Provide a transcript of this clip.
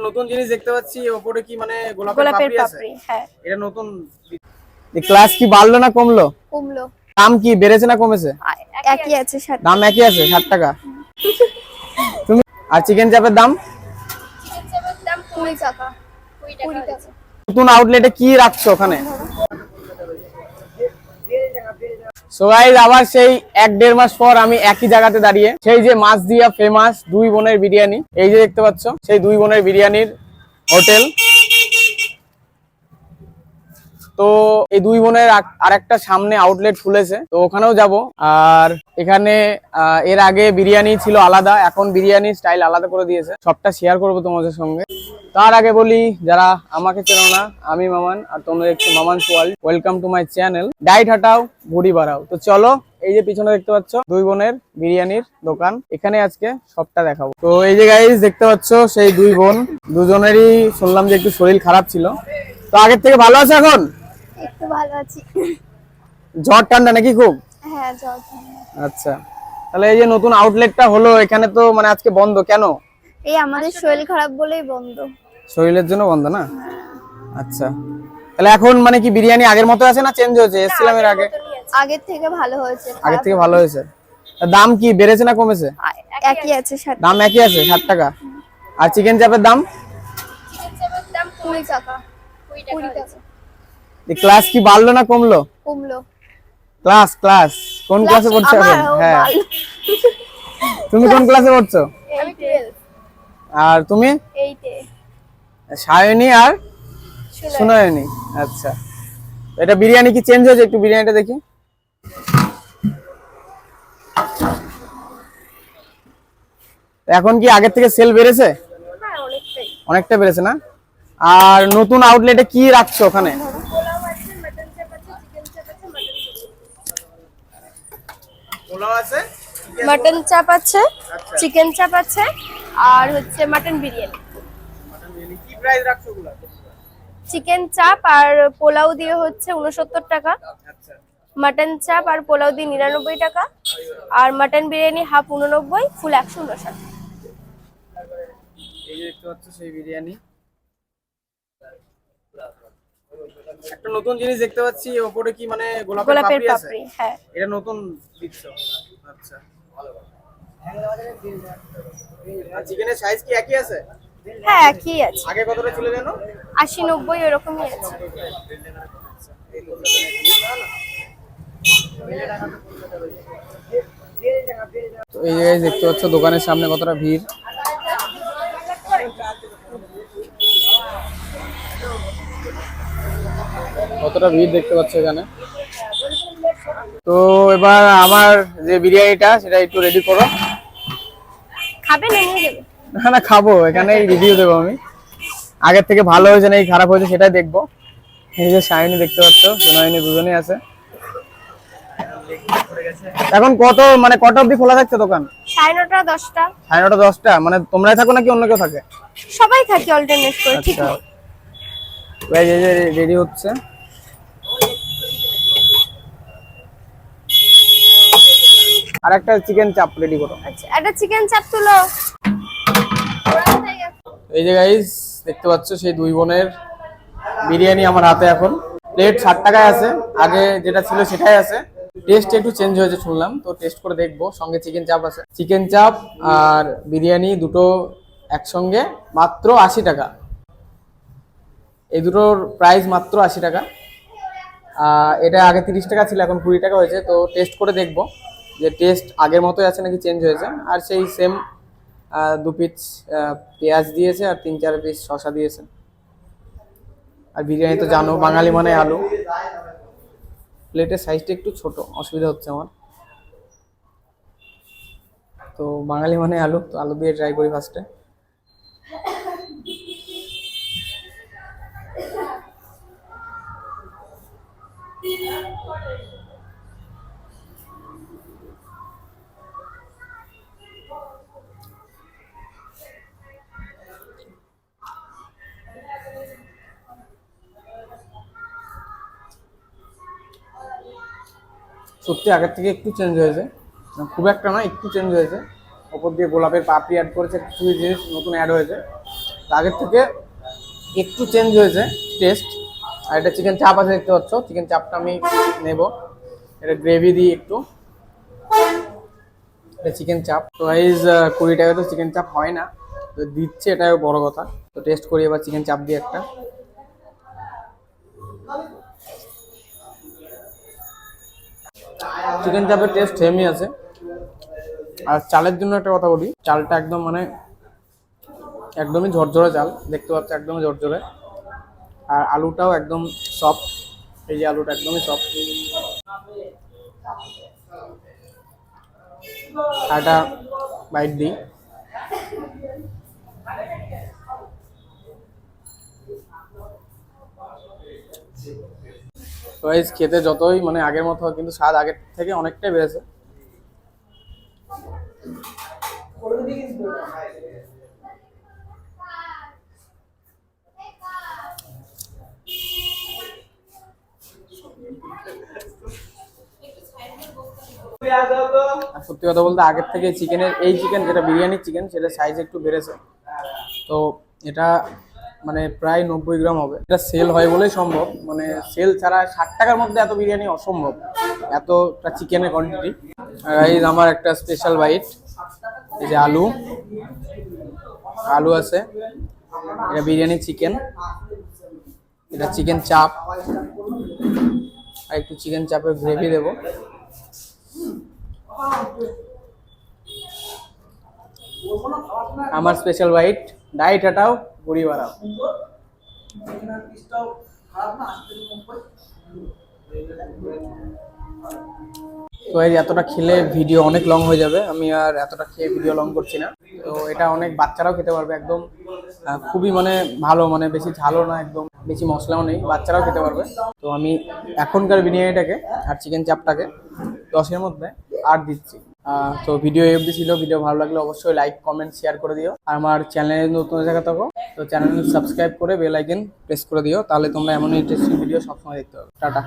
নতুন জিনিস দেখতে পাচ্ছি, ওপরে কি মানে গোলাপের গোলাপের পাপড়ি আছে? পাপড়ি, হ্যাঁ। এটা নতুন। ক্লাস কি বাড়লো না কমলো? কমলো। দাম কি বেড়েছে না কমেছে? একই আছে, 60 দাম একই আছে, 60 টাকা। তুমি আর চিকেন চাপের দাম? চিকেন চাপের দাম 20 টাকা। 20 টাকা। নতুন আউটলেটে কি রাখছো ওখানে? সো গাইস, আবার সেই 1-1.5 মাস পর আমি একই জায়গাতে দাঁড়িয়ে, সেই যে মাছ দিয়া ফেমাস দুই বোনের বিরিয়ানি, এই যে দেখতে পাচ্ছ সেই দুই বোনের বিরিয়ানির হোটেল। তো এই দুই বোনের আরেকটা সামনে আউটলেট খুলেছে, তো ওখানেও যাব। আর এখানে এর আগে বিরিয়ানি ছিল আলাদা, এখন বিরিয়ানি স্টাইল আলাদা করে দিয়েছে, সবটা শেয়ার করবো তোমাদের সঙ্গে। তার আগে বলি, যারা আমাকে চেনো না, আমি মামান, আর তোমরা দেখছো Maman's world. Welcome to my channel. Diet হাটাও, বডি বাড়াও। তো চলো, এই যে পিছনে দেখতে পাচ্ছ দুই বোনের বিরিয়ানির দোকান, এখানে আজকে সবটা দেখাবো। তো এই যে গাইস দেখতে পাচ্ছ সেই দুই বোন, দুজনেরই শুনলাম যে একটু শরীর খারাপ ছিল, তো আগের থেকে ভালো আছে এখন? একটু ভালো আছি। জ্বর ঠান্ডা নাকি খুব? হ্যাঁ, জ্বর ঠান্ডা। আচ্ছা, তাহলে এই যে নতুন আউটলেটটা হলো এখানে, তো মানে আজকে বন্ধ কেন? এই আমাদের শরীর খারাপ বলেই বন্ধ। শরীরের জন্য বন্ধ না? আচ্ছা, তাহলে এখন মানে কি বিরিয়ানি আগের মতো আছে না চেঞ্জ হয়েছে? এসছিলাম এর আগে। আগের থেকে ভালো হয়েছে। আগের থেকে ভালো হয়েছে। দাম কি বেড়েছে না কমেছে? একই আছে, 60 দাম একই আছে, 60 টাকা। আর চিকেন চাপের দাম? চিকেন চাপের দাম 20 টাকা। 20 টাকা। ক্লাস কি বাড়লো না কমলো? কমলো। ক্লাস কোন ক্লাসে পড়ছো এখন? হ্যাঁ, তুমি কোন ক্লাসে পড়ছো? আমি 12। আর তুমি? 8 এ। সায়নী আর সুনয়নী। আচ্ছা, এটা বিরিয়ানি কি চেঞ্জ হয়েছে? একটু বিরিয়ানিটা দেখি। এখন কি আগের থেকে সেল বেড়েছে? হ্যাঁ, অনেকটাই। অনেকটা বেড়েছে না? আর নতুন আউটলেটে কি রাখছো ওখানে? পোলাও আছে, মটন চাপ আছে, চিকেন চাপ আছে, পোলাও আছে, মটন চাপ আছে, চিকেন চাপ আছে, আর হচ্ছে মটন বিরিয়ানি। কি প্রাইস রাখছো ওগুলা? চিকেন চাপ আর পোলাও দিয়ে হচ্ছে 69 টাকা, আচ্ছা, মটন চাপ আর পোলাও দিয়ে 99 টাকা, আর মটন বিরিয়ানি হাফ 89, ফুল 159। এই যে দেখতে পাচ্ছ সেই বিরিয়ানি। একটা নতুন জিনিস দেখতে পাচ্ছি, ওপরে কি মানে গোলাপের পাপড়ি আছে? হ্যাঁ। এটা নতুন দিচ্ছ? আচ্ছা, আর চিকেনের সাইজ কি একই আছে? হ্যাঁ, একই আছে। আগে কতটা ছিল জানো? 80-90 এরকমই আছে। তো এই জায়গায় দেখতে পাচ্ছ দোকানের সামনে কতটা ভিড়। কতটা ভিড় দেখতে পাচ্ছ এখানে। তো এবার আমার যে বিরিয়ানিটা সেটা একটু রেডি করো। খাবে না নিয়ে যাবে? না না, খাবো, এখানেই রিভিউ দেবো আমি। আগের থেকে ভালো হয়েছে নাকি খারাপ হয়েছে সেটাই দেখবো। এই যে সায়নী দেখতে পাচ্ছ, সুনয়নী, দুজনেই আছে। এখন কত অবধি খোলা থাকছে দোকান? 9:30 10টা। 9:30 10টা? মানে তোমরাই থাকো নাকি অন্য কেউ থাকে? সবাই থাকি অল্টারনেট করে, ঠিক আচ্ছা, না? এই যে রেডি হচ্ছে। আর একটা চিকেন চাপ রেডি করো। আচ্ছা, একটা চিকেন চাপ তুলো। এই যে গাইস দেখতে পাচ্ছ সেই দুই বোনের বিরিয়ানি আমার হাতে। এখন প্লেট 60 টাকায় আছে, আগে যেটা ছিল সেটাই আছে। টেস্ট একটু চেঞ্জ হয়েছে শুনলাম, তো টেস্ট করে দেখবো। সঙ্গে চিকেন চাপ আছে, চিকেন চাপ আর বিরিয়ানি দুটো একসঙ্গে মাত্র 80 টাকা। এই দুটোর প্রাইস মাত্র 80 টাকা। এটা আগে 30 টাকা ছিল, এখন 20 টাকা হয়েছে। তো টেস্ট করে দেখবো যে টেস্ট আগের মতোই আছে নাকি চেঞ্জ হয়েছে। আর সেই সেম 2 পিস পেঁয়াজ দিয়েছে আর 3-4 পিস শসা দিয়েছে। আর বিরিয়ানি তো জানো, বাঙালি মানে আলু। প্লেটের সাইজটা একটু ছোট, অসুবিধা হচ্ছে আমার। তো বাঙালি মানে আলু, তো আলু দিয়ে ট্রাই করি ফার্স্টে। সত্যি আগের থেকে একটু চেঞ্জ হয়েছে, খুব একটা না, একটু চেঞ্জ হয়েছে। ওপর দিয়ে গোলাপের পাপড়ি অ্যাড করেছে, কিছু জিনিস নতুন অ্যাড হয়েছে। তো আগের থেকে একটু চেঞ্জ হয়েছে টেস্ট। আর এটা চিকেন চাপ আছে দেখতে পাচ্ছ, চিকেন চাপটা আমি নেব। এটা গ্রেভি দিই একটু, এটা চিকেন চাপ। তো গাইস 20 টাকা তো চিকেন চাপ হয় না, তো দিচ্ছে, এটাই বড় কথা। তো টেস্ট করি এবার চিকেন চাপ দিয়ে একটা। চিকেন চাপের টেস্ট সেমই আছে। আর চালের জন্য একটা কথা বলি, চালটা একদম মানে একদমই ঝরঝরে চাল, দেখতে পাচ্ছ একদমই ঝরঝরে। আর আলুটাও একদম সফট, এই যে আলুটা একদমই সফট। একটা বাইট দিই। তো গাইস খেতে যতই মানে আগের মতো হয়, কিন্তু স্বাদ আগের থেকে অনেকটাই বেড়েছে। আর সত্যি কথা বলতে আগের থেকে চিকেনের, এই চিকেন যেটা বিরিয়ানির চিকেন, সেটা সাইজ একটু বেড়েছে। তো এটা মানে প্রায় 90 গ্রাম হবে। এটা সেল হয় বলেই সম্ভব, মানে সেল ছাড়া 60 টাকার মধ্যে এত বিরিয়ানি অসম্ভব, এতটা চিকেনের কোয়ান্টিটি। আর এই আমার একটা স্পেশাল বাইট, এই যে আলু, আলু আছে, এটা বিরিয়ানি চিকেন, এটা চিকেন চাপ, আর একটু চিকেন চাপের গ্রেভি দেবো। আমার স্পেশাল বাইট, ডাইট হাটাও বুড়ি বাড়াও। তো এই এতটা খেলে ভিডিও অনেক লং হয়ে যাবে, আমি আর এতটা খেয়ে ভিডিও লং করছি না। তো এটা অনেক বাচ্চারাও খেতে পারবে, একদম খুবই মানে ভালো, মানে বেশি ঝালও না, একদম বেশি মশলাও নেই, বাচ্চারাও খেতে পারবে। তো আমি এখনকার বিরিয়ানিটাকে আর চিকেন চাপটাকে 10-এর মধ্যে 8 দিচ্ছি। তো ভিডিও এই অবধি ছিল। ভিডিও ভালো লাগলে অবশ্যই লাইক, কমেন্ট, শেয়ার করে দিও। আর আমার চ্যানেলে নতুন দেখা থাকো তো চ্যানেল সাবস্ক্রাইব করে বেল আইকন প্রেস করে দিও, তাহলে তোমরা এমন ইন্টারেস্টিং ভিডিও সবসময় দেখতে পাবে। টাটা।